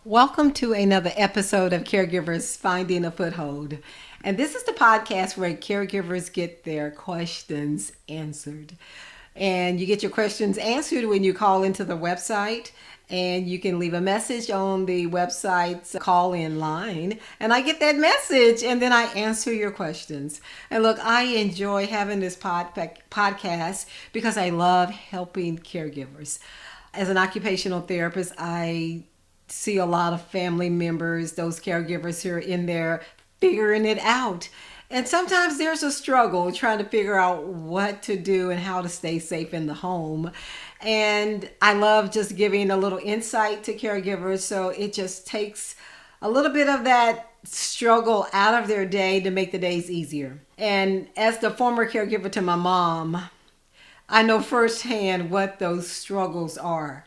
Welcome to another episode of Caregivers Finding a Foothold. And this is the podcast where caregivers get their questions answered. And you get your questions answered when you call into the website. And you can leave a message on the website's call in line. And I get that message and then I answer your questions. And look, I enjoy having this podcast because I love helping caregivers. As an occupational therapist, I see a lot of family members, those caregivers who are in there figuring it out. And sometimes there's a struggle trying to figure out what to do and how to stay safe in the home. And I love just giving a little insight to caregivers, so it just takes a little bit of that struggle out of their day to make the days easier. And as the former caregiver to my mom, I know firsthand what those struggles are.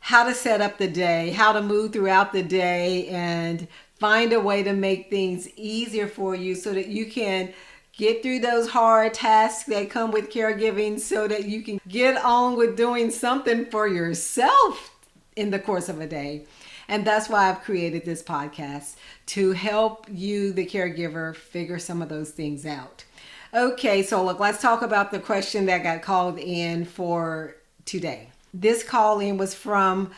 How to set up the day, how to move throughout the day, and find a way to make things easier for you so that you can get through those hard tasks that come with caregiving so that you can get on with doing something for yourself in the course of a day. And that's why I've created this podcast, to help you, the caregiver, figure some of those things out. Okay, so look, let's talk about the question that got called in for today. This call in was from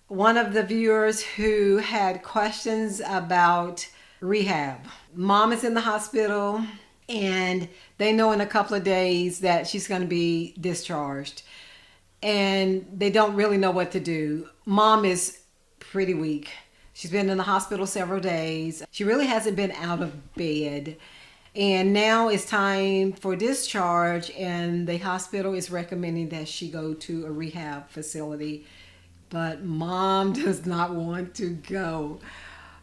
one of the viewers who had questions about rehab. Mom is in the hospital and they know in a couple of days that she's going to be discharged. And they don't really know what to do. Mom is pretty weak. She's been in the hospital several days. She really hasn't been out of bed. And now it's time for discharge, and the hospital is recommending that she go to a rehab facility. But mom does not want to go.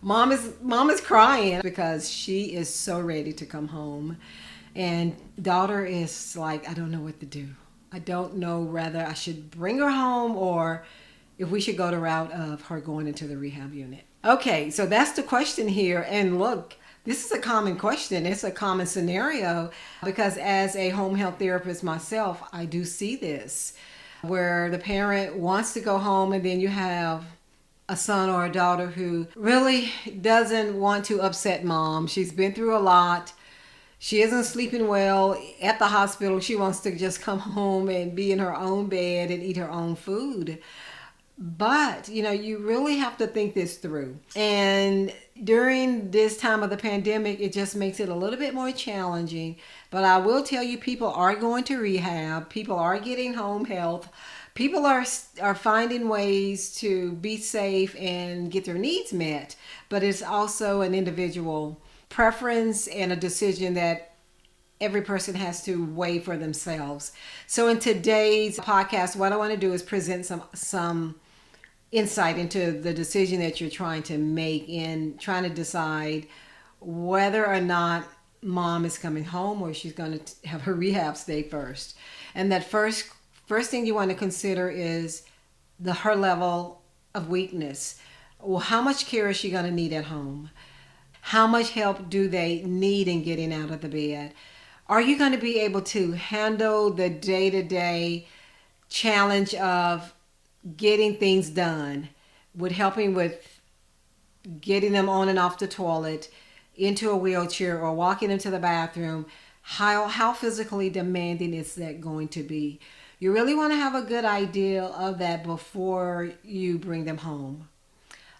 Mom is crying because she is so ready to come home. And daughter is like, I don't know what to do. I don't know whether I should bring her home or if we should go the route of her going into the rehab unit. Okay, so that's the question here. And look, this is a common question. It's a common scenario because as a home health therapist myself, I do see this where the parent wants to go home and then you have a son or a daughter who really doesn't want to upset mom. She's been through a lot. She isn't sleeping well at the hospital. She wants to just come home and be in her own bed and eat her own food. But, you really have to think this through. And during this time of the pandemic, it just makes it a little bit more challenging. But I will tell you, people are going to rehab. People are getting home health. People are finding ways to be safe and get their needs met. But it's also an individual preference and a decision that every person has to weigh for themselves. So in today's podcast, what I want to do is present some insight into the decision that you're trying to make in trying to decide whether or not mom is coming home or she's going to have her rehab stay first. And that first thing you want to consider is her level of weakness. Well, how much care is she going to need at home? How much help do they need in getting out of the bed? Are you going to be able to handle the day-to-day challenge of getting things done, with helping with getting them on and off the toilet, into a wheelchair, or walking them to the bathroom? How physically demanding is that going to be? You really want to have a good idea of that before you bring them home.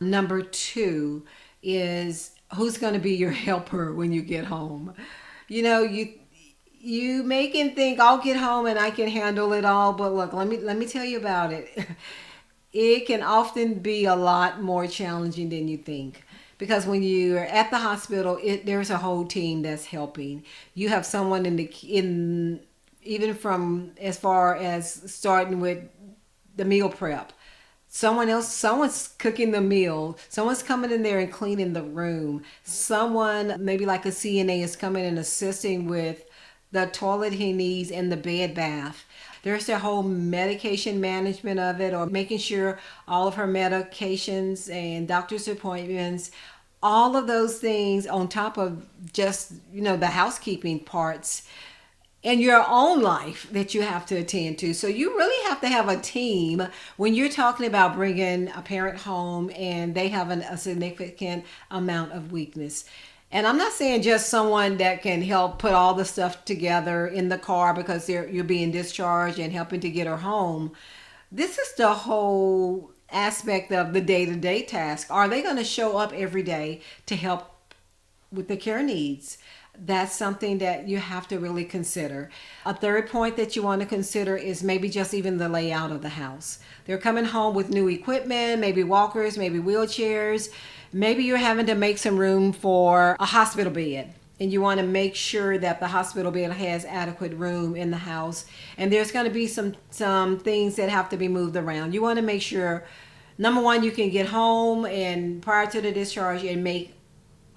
Number 2 is who's going to be your helper when you get home. You may can think I'll get home and I can handle it all, but look, let me tell you about it. It can often be a lot more challenging than you think, because when you're at the hospital, there's a whole team that's helping. You have someone in even from as far as starting with the meal prep. Someone's cooking the meal. Someone's coming in there and cleaning the room. Someone, maybe like a CNA, is coming and assisting with the toilet he needs and the bed bath. There's the whole medication management of it, or making sure all of her medications and doctor's appointments, all of those things on top of just, the housekeeping parts. and your own life that you have to attend to. So you really have to have a team when you're talking about bringing a parent home and they have a significant amount of weakness. And I'm not saying just someone that can help put all the stuff together in the car because you're being discharged and helping to get her home. This is the whole aspect of the day-to-day task. Are they going to show up every day to help with the care needs? That's something that you have to really consider. A third point that you want to consider is maybe just even the layout of the house. They're coming home with new equipment, maybe walkers, maybe wheelchairs. Maybe you're having to make some room for a hospital bed, and you want to make sure that the hospital bed has adequate room in the house. And there's going to be some things that have to be moved around. You want to make sure, number one, you can get home and prior to the discharge and make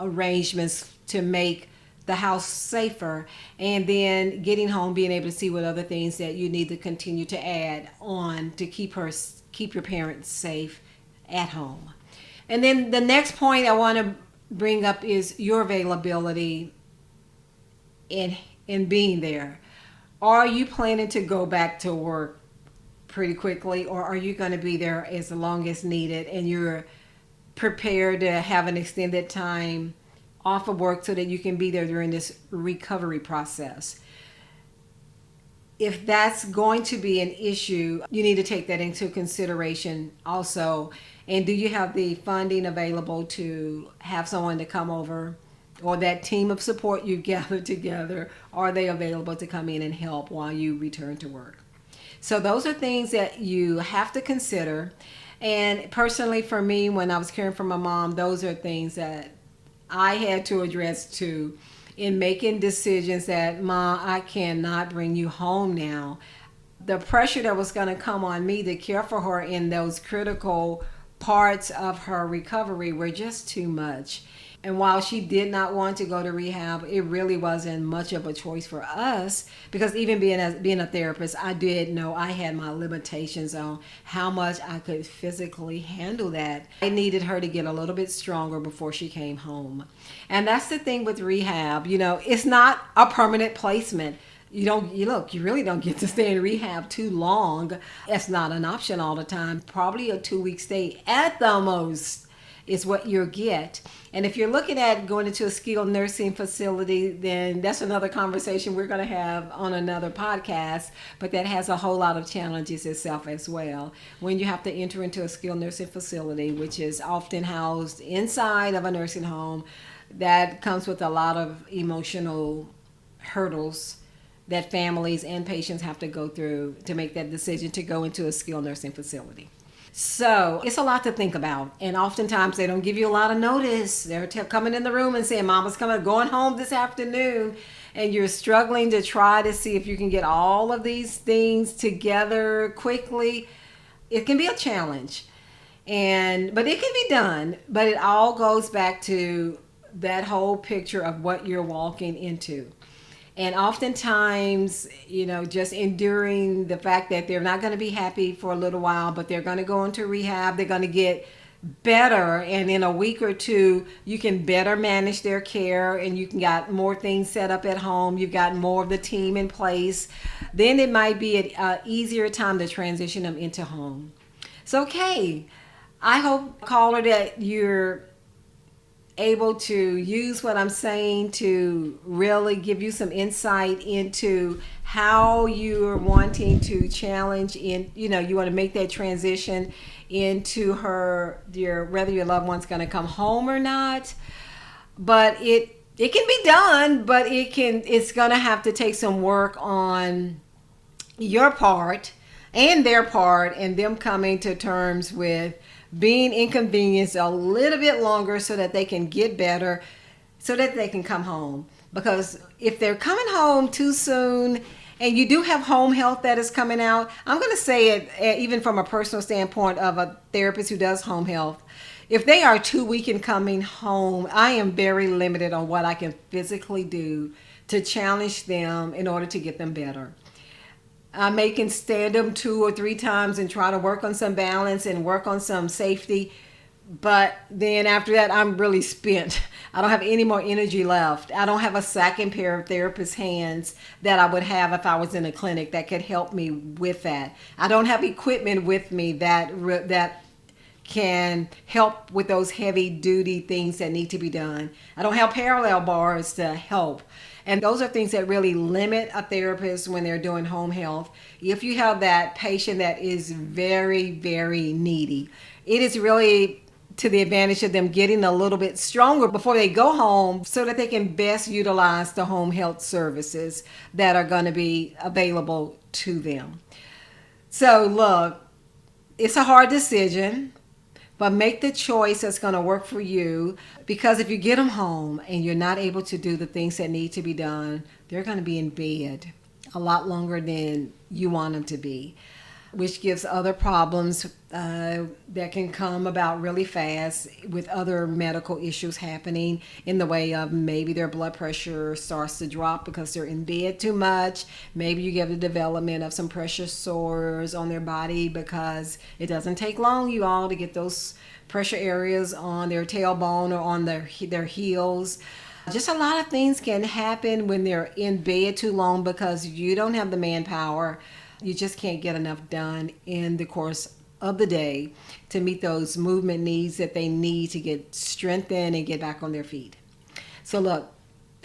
arrangements to make the house safer, and then getting home, being able to see what other things that you need to continue to add on to keep your parents safe at home. And then the next point I want to bring up is your availability in being there. Are you planning to go back to work pretty quickly, or are you going to be there as long as needed and you're prepared to have an extended time off of work so that you can be there during this recovery process? If that's going to be an issue, you need to take that into consideration also. And do you have the funding available to have someone to come over, or that team of support you gathered together, are they available to come in and help while you return to work? So those are things that you have to consider. And personally for me, when I was caring for my mom, those are things that I had to address too, in making decisions that, Mom, I cannot bring you home now. The pressure that was going to come on me to care for her in those critical parts of her recovery were just too much. And while she did not want to go to rehab, it really wasn't much of a choice for us, because even being a therapist, I did know I had my limitations on how much I could physically handle that. I needed her to get a little bit stronger before she came home. And that's the thing with rehab. It's not a permanent placement. You really don't get to stay in rehab too long. It's not an option all the time. Probably a 2-week stay at the most is what you'll get. And if you're looking at going into a skilled nursing facility, then that's another conversation we're going to have on another podcast, but that has a whole lot of challenges itself as well. When you have to enter into a skilled nursing facility, which is often housed inside of a nursing home, that comes with a lot of emotional hurdles that families and patients have to go through to make that decision to go into a skilled nursing facility. So it's a lot to think about, and oftentimes they don't give you a lot of notice. They're coming in the room and saying, Mama's going home this afternoon, and you're struggling to try to see if you can get all of these things together quickly. It can be a challenge, but it can be done. But it all goes back to that whole picture of what you're walking into. And oftentimes, just enduring the fact that they're not going to be happy for a little while, but they're going to go into rehab. They're going to get better. And in a week or two, you can better manage their care, and you can got more things set up at home. You've got more of the team in place. Then it might be an easier time to transition them into home. So, okay, I hope, caller, that you're able to use what I'm saying to really give you some insight into how you're wanting to challenge you want to make that transition into whether your loved one's going to come home or not. But it can be done, but it's going to have to take some work on your part and their part, and them coming to terms with being inconvenienced a little bit longer so that they can get better, so that they can come home. Because if they're coming home too soon, and you do have home health that is coming out, I'm going to say it even from a personal standpoint of a therapist who does home health. If they are too weak in coming home, I am very limited on what I can physically do to challenge them in order to get them better. I may can stand them 2 or 3 times and try to work on some balance and work on some safety, But then after that, I'm really spent. I don't have any more energy left. I don't have a second pair of therapist hands that I would have if I was in a clinic that could help me with that. I don't have equipment with me that can help with those heavy duty things that need to be done. I don't have parallel bars to help. And those are things that really limit a therapist when they're doing home health. If you have that patient that is very, very needy, it is really to the advantage of them getting a little bit stronger before they go home so that they can best utilize the home health services that are going to be available to them. So look, it's a hard decision, but make the choice that's going to work for you, because if you get them home and you're not able to do the things that need to be done, they're going to be in bed a lot longer than you want them to be, which gives other problems that can come about really fast with other medical issues happening in the way of maybe their blood pressure starts to drop because they're in bed too much. Maybe you get the development of some pressure sores on their body because it doesn't take long, you all, to get those pressure areas on their tailbone or on their heels. Just a lot of things can happen when they're in bed too long because you don't have the manpower. You just can't get enough done in the course of the day to meet those movement needs that they need to get strengthened and get back on their feet. So look,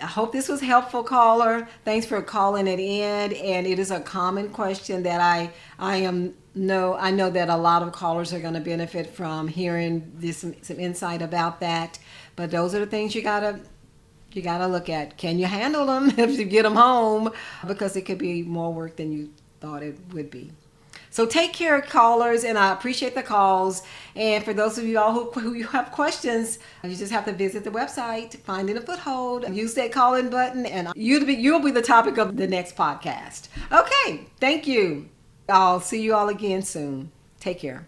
I hope this was helpful, caller. Thanks for calling it in. And it is a common question that I know that a lot of callers are going to benefit from hearing some insight about that. But those are the things you gotta look at. Can you handle them if you get them home? Because it could be more work than you thought it would be. So take care, callers, and I appreciate the calls. And for those of you all who have questions, you just have to visit the website, Finding a Foothold, use that call-in button, and you'll be the topic of the next podcast. Okay, thank you. I'll see you all again soon. Take care.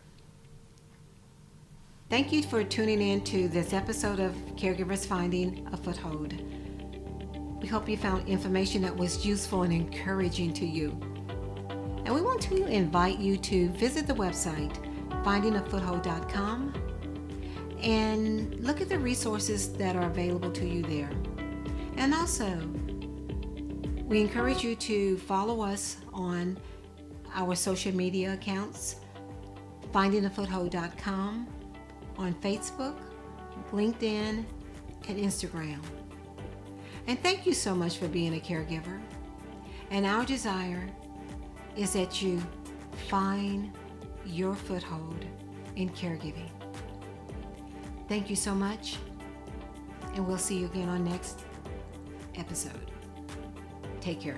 Thank you for tuning in to this episode of Caregivers Finding a Foothold. We hope you found information that was useful and encouraging to you. And we want to invite you to visit the website, findingafoothold.com, and look at the resources that are available to you there. And also, we encourage you to follow us on our social media accounts, findingafoothold.com, on Facebook, LinkedIn, and Instagram. And thank you so much for being a caregiver. And our desire is that you find your foothold in caregiving. Thank you so much, and we'll see you again on next episode. Take care.